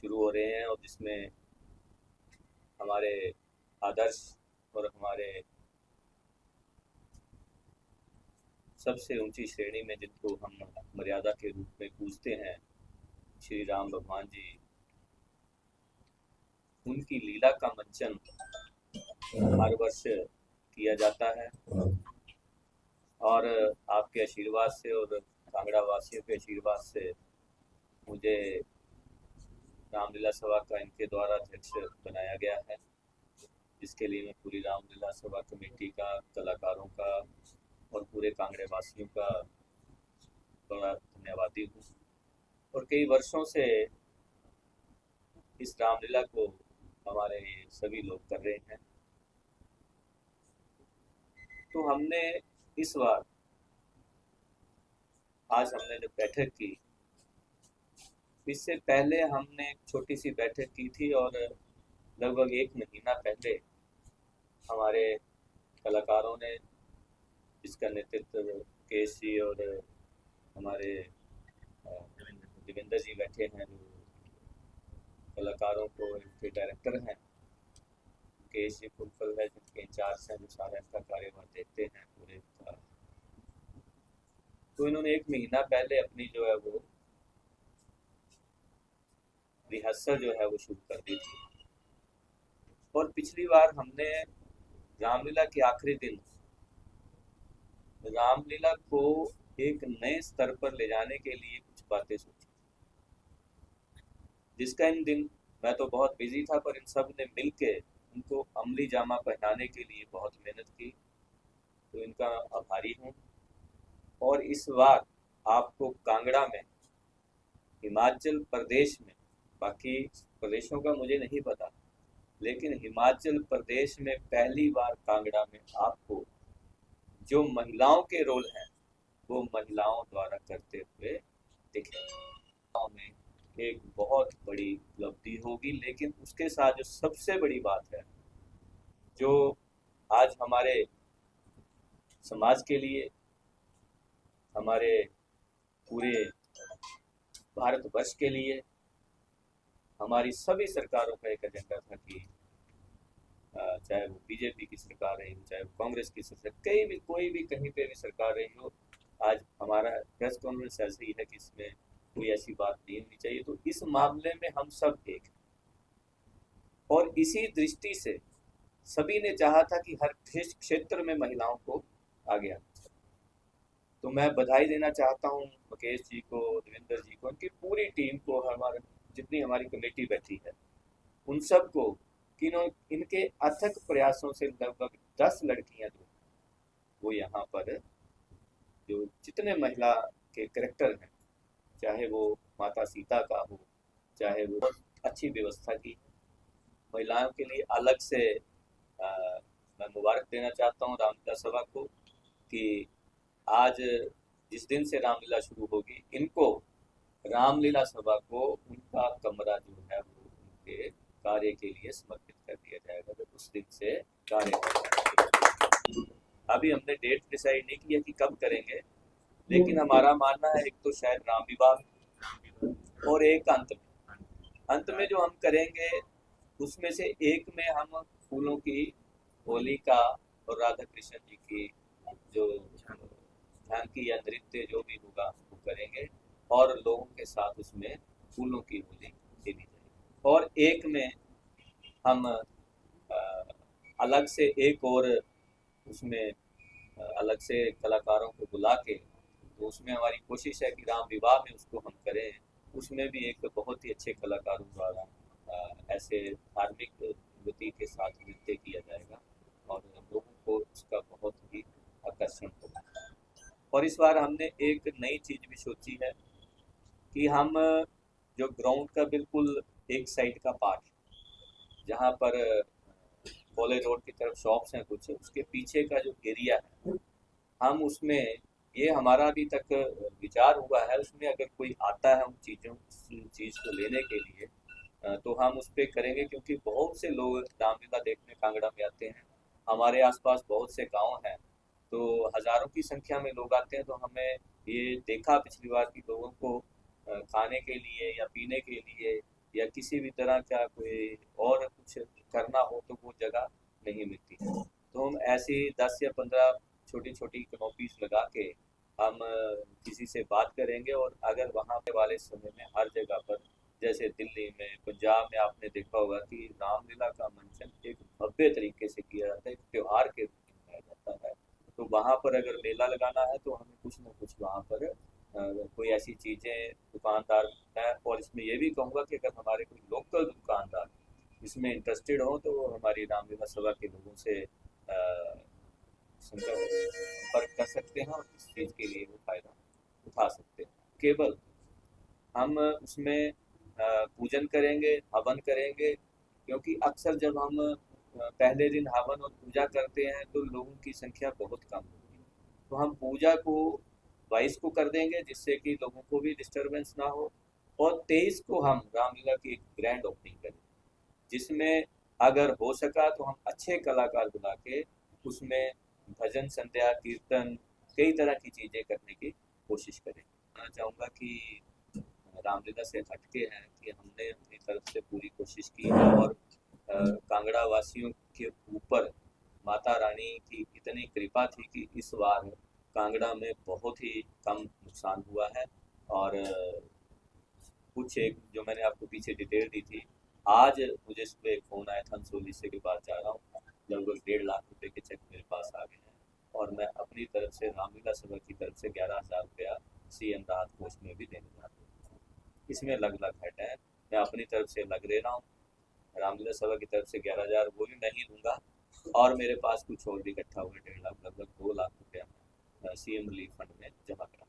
शुरू हो रहे हैं और जिसमें हमारे आदर्श और हमारे सबसे ऊंची श्रेणी में जिनको हम मर्यादा के रूप में पूजते हैं, श्री राम भगवान जी, उनकी लीला का मंचन हर वर्ष किया जाता है। और आपके आशीर्वाद से और कांगड़ा वासियों के आशीर्वाद से मुझे रामलीला सभा का इनके द्वारा अध्यक्ष बनाया गया है, जिसके लिए मैं पूरी रामलीला सभा कमेटी का, कलाकारों का और पूरे कांगड़े वासियों का बड़ा धन्यवादी हूँ। और कई वर्षों से इस रामलीला को हमारे सभी लोग कर रहे हैं। तो हमने इस बार आज हमने जब बैठक की, इससे पहले हमने एक छोटी सी बैठक की थी और लगभग 1 महीना पहले हमारे कलाकारों ने, जिसका नेतृत्व केश जी और हमारे देवेंद्र जी बैठे हैं, जो कलाकारों को इनके डायरेक्टर हैं, केश जी फुलफल है जिनके इंचार्ज हैं, जो सारा इनका कार्यभार देखते हैं पूरे का। तो इन्होंने 1 महीना पहले अपनी जो है वो रिहर्सल जो है वो शुरू कर दी थी। और पिछली बार हमने रामलीला के आखिरी दिन रामलीला को एक नए स्तर पर ले जाने के लिए कुछ बातें सोची, जिसका इन दिन मैं तो बहुत बिजी था, पर इन सब ने मिलके उनको अमली जामा पहनाने के लिए बहुत मेहनत की, तो इनका आभारी हूँ। और इस बार आपको कांगड़ा में, हिमाचल प्रदेश में, बाकी प्रदेशों का मुझे नहीं पता, लेकिन हिमाचल प्रदेश में पहली बार कांगड़ा में आपको जो महिलाओं के रोल हैं वो महिलाओं द्वारा करते हुए दिखेंगे। में एक बहुत बड़ी उपलब्धि होगी, लेकिन उसके साथ जो सबसे बड़ी बात है, जो आज हमारे समाज के लिए, हमारे पूरे भारतवर्ष के लिए, हमारी सभी सरकारों का एक एजेंडा था कि चाहे वो बीजेपी की सरकार रही हो, चाहे वो कांग्रेस की सरकार, कोई भी कहीं पे भी सरकार रही हो, आज हमारा प्रेस कॉन्फ्रेंस ऐसी ही है कि इसमें कोई ऐसी बात नहीं होनी चाहिए। तो इस मामले में हम सब एक, और इसी दृष्टि से सभी ने चाहा था कि हर क्षेत्र में महिलाओं को आगे आना चाहिए। तो मैं बधाई देना चाहता हूँ मुकेश जी को, देवेंद्र जी को, उनकी पूरी टीम को, हमारे जितनी हमारी कमेटी बैठी है उन सब को, कि इनके अथक प्रयासों से लगभग 10 लड़कियां जो वो यहाँ पर जो जितने महिला के कैरेक्टर हैं, चाहे वो माता सीता का हो, चाहे वो अच्छी व्यवस्था की महिलाओं के लिए अलग से मैं मुबारक देना चाहता हूँ रामलीला सभा को कि आज जिस दिन से रामलीला शुरू होगी, इनको रामलीला सभा को उनका कमरा जो है वो उनके कार्य के लिए समर्पित कर दिया जाएगा। तो उस दिन से कार्य अभी हमने डेट डिसाइड नहीं किया कि कब करेंगे, लेकिन हमारा मानना है एक तो शायद राम विवाह और एक अंत में जो हम करेंगे उसमें से एक में हम फूलों की होली का और राधा कृष्ण जी की जो झांकी या नृत्य जो भी होगा वो करेंगे, और लोगों के साथ उसमें फूलों की होली खेली जाएगी। और एक में हम अलग से एक और उसमें अलग से कलाकारों को बुला के, तो उसमें हमारी कोशिश है कि राम विवाह में उसको हम करें, उसमें भी एक बहुत ही अच्छे कलाकारों द्वारा ऐसे धार्मिक गति के साथ नृत्य किया जाएगा और लोगों को उसका बहुत ही आकर्षण होगा। और इस बार हमने एक नई चीज भी सोची है कि हम जो ग्राउंड का बिल्कुल एक साइड का पार्ट, जहाँ पर कॉलेज रोड की तरफ शॉप्स हैं कुछ, उसके पीछे का जो एरिया है, हम उसमें, ये हमारा अभी तक विचार हुआ है, उसमें अगर कोई आता है उन चीज़ को लेने के लिए तो हम उस पर करेंगे, क्योंकि बहुत से लोग रामलीला देखने कांगड़ा में आते हैं। हमारे आसपास बहुत से गांव हैं, तो हज़ारों की संख्या में लोग आते हैं। तो हमें ये देखा पिछली बार कि लोगों को खाने के लिए या पीने के लिए या किसी भी तरह का कोई और कुछ करना हो तो वो जगह नहीं मिलती है। तो हम ऐसी 10 या 15 छोटी छोटी कनोपीज लगा के हम किसी से बात करेंगे, और अगर वहाँ पे वाले समय में हर जगह पर, जैसे दिल्ली में, पंजाब में आपने देखा होगा कि रामलीला का मंचन एक भव्य तरीके से किया जाता है, एक त्योहार के रूप में मनाया जाता है। तो वहाँ पर अगर मेला लगाना है तो हमें कुछ ना कुछ वहाँ पर कोई ऐसी चीज़ें दुकानदार, मैं और इसमें ये भी कहूँगा कि अगर हमारे कोई लोकल दुकानदार इसमें इंटरेस्टेड हो तो वो हमारी रामलीला सभा के लोगों से संपर्क कर सकते हैं और इस चीज़ के लिए वो फायदा उठा सकते हैं। केवल हम उसमें पूजन करेंगे, हवन करेंगे, क्योंकि अक्सर जब हम पहले दिन हवन और पूजा करते हैं तो लोगों की संख्या बहुत कम होती है। तो हम पूजा को 22 को कर देंगे जिससे कि लोगों को भी डिस्टरबेंस ना हो, और 23 को हम रामलीला की एक ग्रैंड ओपनिंग करें, जिसमें अगर हो सका तो हम अच्छे कलाकार बुला के उसमें भजन संध्या कीर्तन कई तरह की चीज़ें करने की कोशिश करें। मैं चाहूँगा कि रामलीला से हटके हैं कि हमने अपनी तरफ से पूरी कोशिश की है, और कांगड़ा वासियों के ऊपर माता रानी की इतनी कृपा थी कि इस बार कांगड़ा में बहुत ही कम नुकसान हुआ है। और कुछ एक जो मैंने आपको पीछे डिटेल दी थी, आज मुझे सुबह एक फ़ोन आया था अंसोली से, के बाद जा रहा हूँ, लगभग 1.5 लाख रुपए के चेक मेरे पास आ गए हैं, और मैं अपनी तरफ से रामलीला सभा की तरफ से 11,000 रुपया CM राहत कोष में भी देने जा रहा हूँ। इसमें अलग अलग हेड है, मैं अपनी तरफ से अलग ले रहा हूँ, रामलीला सभा की तरफ से 11,000 वो भी नहीं दूंगा, और मेरे पास कुछ और भी इकट्ठा हुआ 1.5 लाख, लगभग 2 लाख रुपया मैं CM रिलीफ फंड में जमा करा।